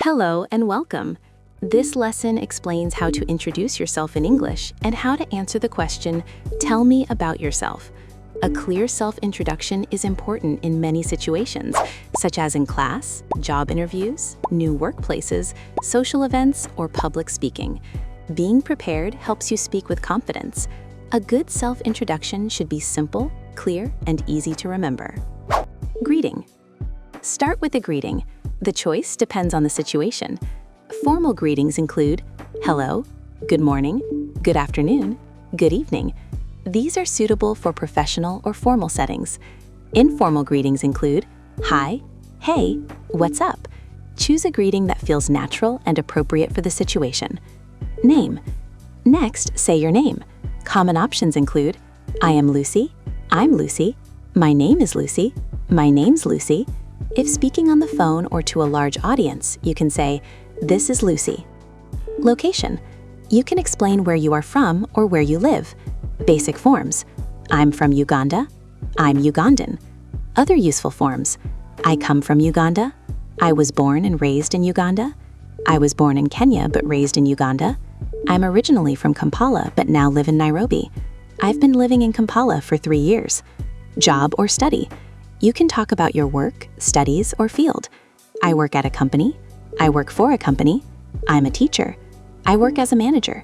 Hello and welcome. This lesson explains how to introduce yourself in English and how to answer the question, "Tell me about yourself." A clear self-introduction is important in many situations, such as in class, job interviews, new workplaces, social events, or public speaking. Being prepared helps you speak with confidence. A good self-introduction should be simple, clear, and easy to remember. Greeting. Start with a greeting. The choice depends on the situation. Formal greetings include hello, good morning, good afternoon, good evening. These are suitable for professional or formal settings. Informal greetings include hi, hey, what's up? Choose a greeting that feels natural and appropriate for the situation. Name. Next, say your name. Common options include I am Lucy, I'm Lucy, my name is Lucy, my name's Lucy. If speaking on the phone or to a large audience, you can say, this is Lucy. Location. You can explain where you are from or where you live. Basic forms. I'm from Uganda. I'm Ugandan. Other useful forms. I come from Uganda. I was born and raised in Uganda. I was born in Kenya but raised in Uganda. I'm originally from Kampala but now live in Nairobi. I've been living in Kampala for 3 years. Job or study. You can talk about your work, studies, or field. I work at a company. I work for a company. I'm a teacher. I work as a manager.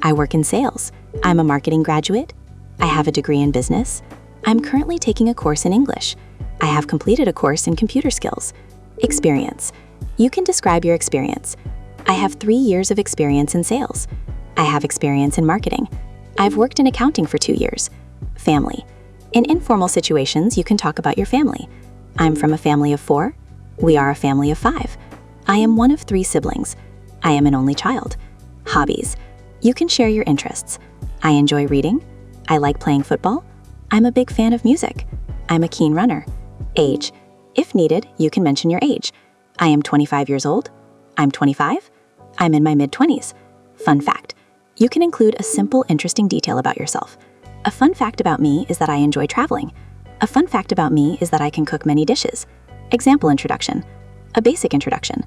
I work in sales. I'm a marketing graduate. I have a degree in business. I'm currently taking a course in English. I have completed a course in computer skills. Experience. You can describe your experience. I have 3 years of experience in sales. I have experience in marketing. I've worked in accounting for 2 years. Family. In informal situations, you can talk about your family. I'm from a family of 4. We are a family of 5. I am one of 3 siblings. I am an only child. Hobbies. You can share your interests. I enjoy reading. I like playing football. I'm a big fan of music. I'm a keen runner. Age. If needed, you can mention your age. I am 25 years old. I'm 25. I'm in my mid-20s. Fun fact. You can include a simple, interesting detail about yourself. A fun fact about me is that I enjoy traveling. A fun fact about me is that I can cook many dishes. Example introduction. A basic introduction.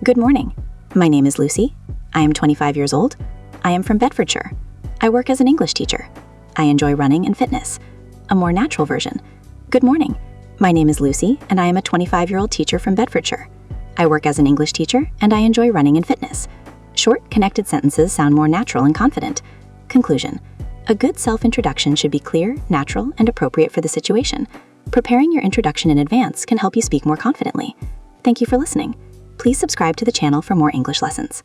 Good morning. My name is Lucy. I am 25 years old. I am from Bedfordshire. I work as an English teacher. I enjoy running and fitness. A more natural version. Good morning. My name is Lucy, and I am a 25-year-old teacher from Bedfordshire. I work as an English teacher, and I enjoy running and fitness. Short, connected sentences sound more natural and confident. Conclusion. A good self-introduction should be clear, natural, and appropriate for the situation. Preparing your introduction in advance can help you speak more confidently. Thank you for listening. Please subscribe to the channel for more English lessons.